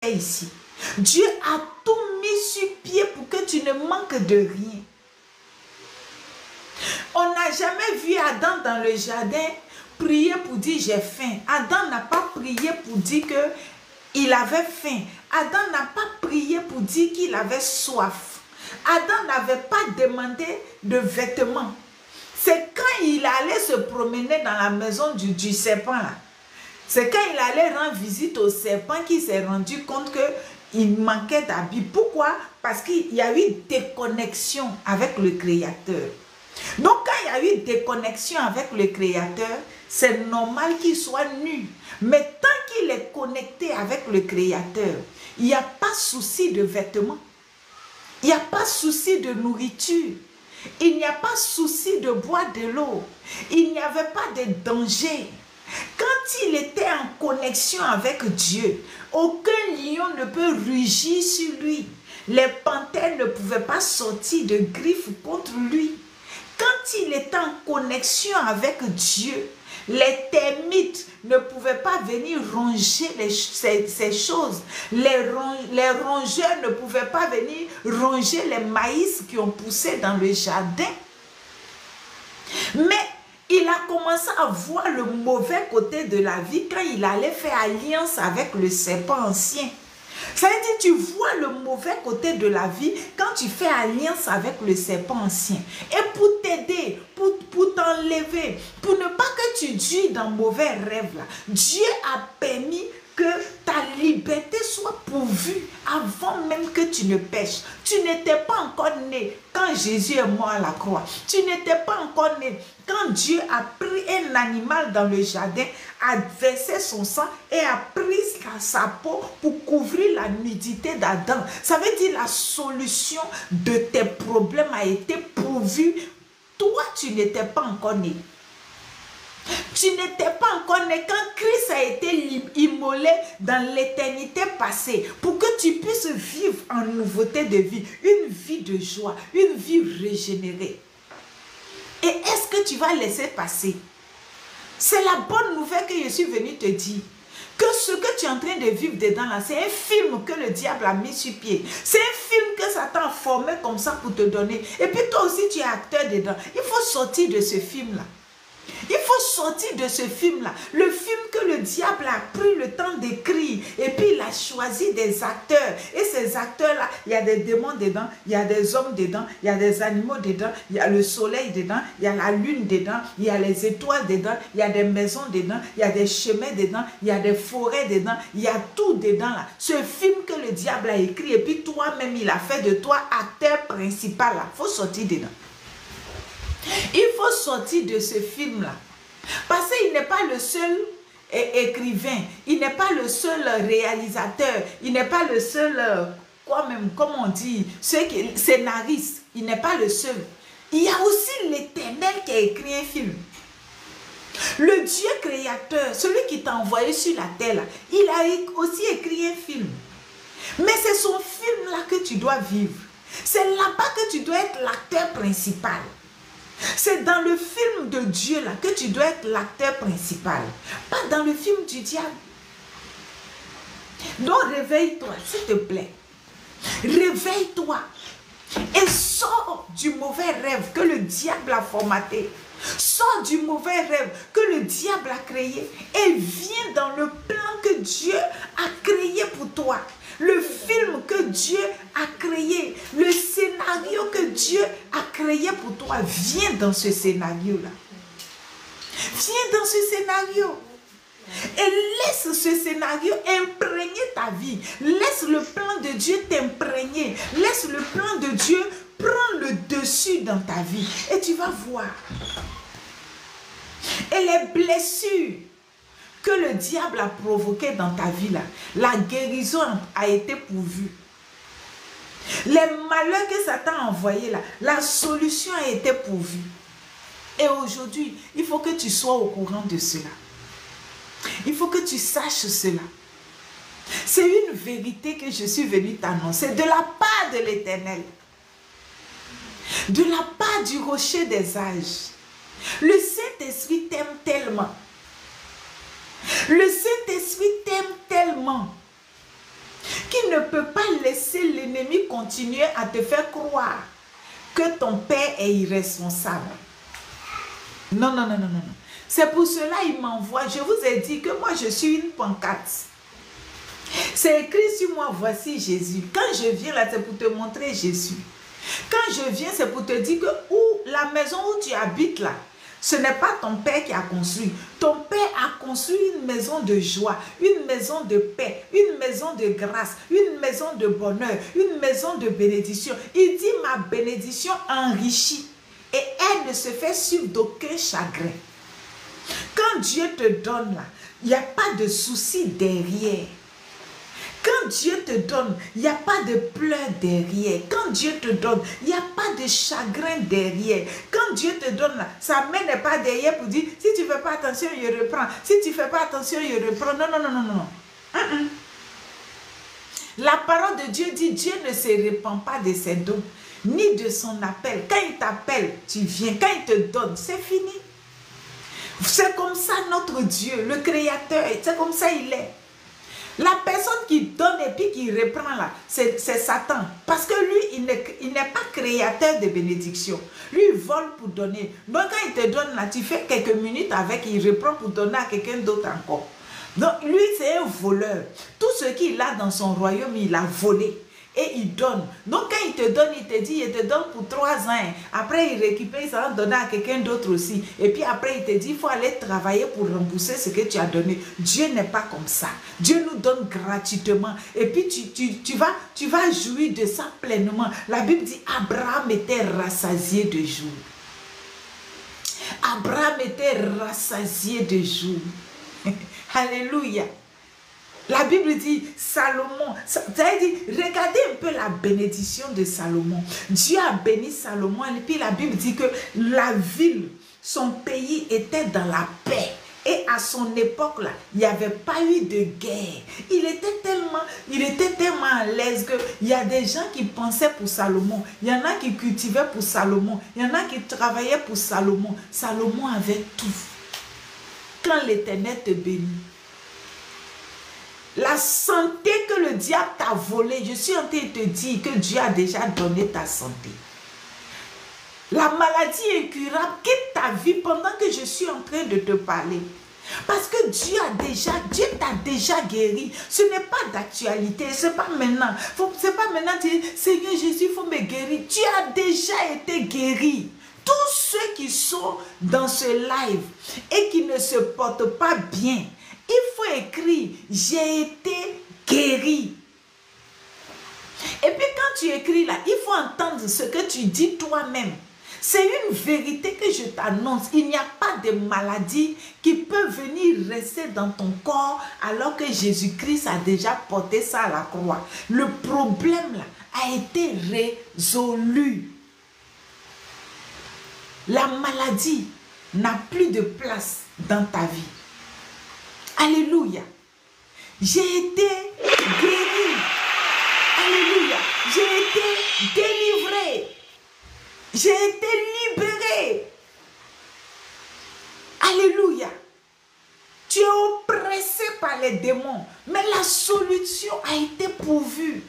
ici. Dieu a tout mis sur pied pour que tu ne manques de rien. On n'a jamais vu Adam dans le jardin prier pour dire j'ai faim. Adam n'a pas prié pour dire qu'il avait faim. Adam n'a pas prié pour dire qu'il avait soif. Adam n'avait pas demandé de vêtements. C'est quand il allait se promener dans la maison du serpent là. C'est quand il allait rendre visite au serpent qu'il s'est rendu compte qu'il manquait d'habits. Pourquoi? Parce qu'il y a eu déconnexion avec le Créateur. Donc quand il y a eu déconnexion avec le Créateur, c'est normal qu'il soit nu. Mais tant qu'il est connecté avec le Créateur, il n'y a pas souci de vêtements. Il n'y a pas souci de nourriture. Il n'y a pas souci de boire de l'eau. Il n'y avait pas de danger. Quand il était en connexion avec Dieu, aucun lion ne peut rugir sur lui. Les panthères ne pouvaient pas sortir de griffes contre lui. Quand il était en connexion avec Dieu, les termites ne pouvaient pas venir ronger ces choses. Les rongeurs ne pouvaient pas venir ronger les maïs qui ont poussé dans le jardin. Mais il a commencé à voir le mauvais côté de la vie quand il allait faire alliance avec le serpent ancien. Ça veut dire, tu vois le mauvais côté de la vie quand tu fais alliance avec le serpent ancien. Et pour t'aider, pour t'enlever, pour ne pas que tu dues dans mauvais rêves là, Dieu a permis que ta liberté soit pourvue avant même que tu ne pêches. Tu n'étais pas encore né quand Jésus est mort à la croix. Tu n'étais pas encore né quand Dieu a pris un animal dans le jardin, a versé son sang et a pris sa peau pour couvrir la nudité d'Adam. Ça veut dire la solution de tes problèmes a été pourvue. Toi, tu n'étais pas encore né. Tu n'étais pas encore né quand Christ a été immolé dans l'éternité passée pour que tu puisses vivre en nouveauté de vie, une vie de joie, une vie régénérée. Et est-ce que tu vas laisser passer? C'est la bonne nouvelle que je suis venue te dire. Que ce que tu es en train de vivre dedans là, c'est un film que le diable a mis sur pied. C'est un film que Satan a formé comme ça pour te donner. Et puis toi aussi tu es acteur dedans. Il faut sortir de ce film là. Il faut sortir de ce film-là. Le film que le diable a pris le temps d'écrire. Et puis il a choisi des acteurs. Et ces acteurs-là, il y a des démons dedans, il y a des hommes dedans, il y a des animaux dedans, il y a le soleil dedans, il y a la lune dedans, il y a les étoiles dedans, il y a des maisons dedans, il y a des chemins dedans, il y a des forêts dedans, il y a tout dedans là. Ce film que le diable a écrit et puis toi-même il a fait de toi acteur principal là. Il faut sortir dedans. Il faut sortir de ce film-là. Parce qu'il n'est pas le seul écrivain, il n'est pas le seul réalisateur, il n'est pas le seul, comment on dit, scénariste, il n'est pas le seul. Il y a aussi l'Éternel qui a écrit un film. Le Dieu créateur, celui qui t'a envoyé sur la terre, là, il a aussi écrit un film. Mais c'est son film-là que tu dois vivre. C'est là-bas que tu dois être l'acteur principal. C'est dans le film de Dieu là que tu dois être l'acteur principal. Pas dans le film du diable. Donc réveille-toi, s'il te plaît. Réveille-toi. Et sors du mauvais rêve que le diable a formaté. Sors du mauvais rêve que le diable a créé. Et viens dans le plan que Dieu a créé pour toi. Le film que Dieu a créé, le scénario que Dieu a créé pour toi, viens dans ce scénario-là. Viens dans ce scénario. Et laisse ce scénario imprégner ta vie. Laisse le plan de Dieu t'imprégner. Laisse le plan de Dieu prendre le dessus dans ta vie. Et tu vas voir. Et les blessures que le diable a provoqué dans ta vie là, la guérison a été pourvue. Les malheurs que Satan a envoyés là, la solution a été pourvue. Et aujourd'hui, il faut que tu sois au courant de cela. Il faut que tu saches cela. C'est une vérité que je suis venue t'annoncer de la part de l'Éternel. De la part du rocher des âges. Le Saint-Esprit t'aime tellement. Le Saint-Esprit t'aime tellement qui ne peut pas laisser l'ennemi continuer à te faire croire que ton père est irresponsable. Non, non, non, non, non. C'est pour cela qu'il m'envoie. Je vous ai dit que moi, je suis une pancarte. C'est écrit sur moi, voici Jésus. Quand je viens là, c'est pour te montrer Jésus. Quand je viens, c'est pour te dire que la maison où tu habites là, ce n'est pas ton père qui a construit. Ton père a construit une maison de joie, une maison de paix, une maison de grâce, une maison de bonheur, une maison de bénédiction. Il dit, ma bénédiction enrichit et elle ne se fait suivre d'aucun chagrin. Quand Dieu te donne là, il n'y a pas de souci derrière. Quand Dieu te donne, il n'y a pas de pleurs derrière. Quand Dieu te donne, il n'y a pas de chagrin derrière. Quand Dieu te donne, là, sa main n'est pas derrière pour dire, si tu ne fais pas attention, il reprend. Si tu ne fais pas attention, il reprend. Non, non, non, non, non. La parole de Dieu dit, Dieu ne se répand pas de ses dons, ni de son appel. Quand il t'appelle, tu viens. Quand il te donne, c'est fini. C'est comme ça notre Dieu, le Créateur, c'est comme ça il est. La personne qui donne et puis qui reprend là, c'est Satan. Parce que lui, il n'est pas créateur de bénédiction. Lui, il vole pour donner. Donc quand il te donne là, tu fais quelques minutes avec, il reprend pour donner à quelqu'un d'autre encore. Donc lui, c'est un voleur. Tout ce qu'il a dans son royaume, il a volé. Et il donne. Donc quand il te donne, il te dit, il te donne pour 3 ans. Après, il récupère, il s'en donne à quelqu'un d'autre aussi. Et puis après, il te dit, il faut aller travailler pour rembourser ce que tu as donné. Dieu n'est pas comme ça. Dieu nous donne gratuitement. Et puis tu vas jouir de ça pleinement. La Bible dit, Abraham était rassasié de jour. Abraham était rassasié de jour. Alléluia. La Bible dit, Salomon, regardez un peu la bénédiction de Salomon. Dieu a béni Salomon et puis la Bible dit que la ville, son pays était dans la paix. Et à son époque là, il n'y avait pas eu de guerre. Il était tellement à l'aise qu'il y a des gens qui pensaient pour Salomon. Il y en a qui cultivaient pour Salomon. Il y en a qui travaillaient pour Salomon. Salomon avait tout. Quand l'Éternel te bénit, la santé que le diable t'a volée, je suis en train de te dire que Dieu a déjà donné ta santé. La maladie incurable quitte ta vie pendant que je suis en train de te parler. Parce que Dieu t'a déjà guéri. Ce n'est pas d'actualité, ce n'est pas maintenant. Ce n'est pas maintenant de dire, Seigneur Jésus, il faut me guérir. Tu as déjà été guéri. Tous ceux qui sont dans ce live et qui ne se portent pas bien, il faut écrire, j'ai été guéri. Et puis quand tu écris là, il faut entendre ce que tu dis toi-même. C'est une vérité que je t'annonce. Il n'y a pas de maladie qui peut venir rester dans ton corps alors que Jésus-Christ a déjà porté ça à la croix. Le problème là a été résolu. La maladie n'a plus de place dans ta vie. Alléluia. J'ai été guéri. Alléluia. J'ai été délivré. J'ai été libéré. Alléluia. Tu es oppressé par les démons, mais la solution a été pourvue.